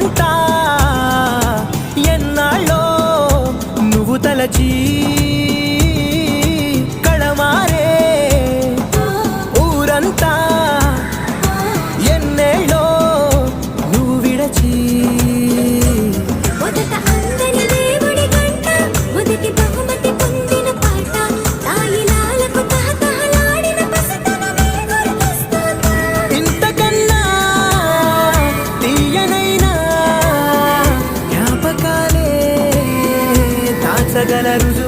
ఉంటా ఎన్నాళ్ళో నువ్వు తలచి కళమారే ఊరంతా ఎన్నేళ్ళో నువ్వు విడచి ఇంతకన్నా తీయనైనా జ్ఞాపకాలే దాచగల రుజువు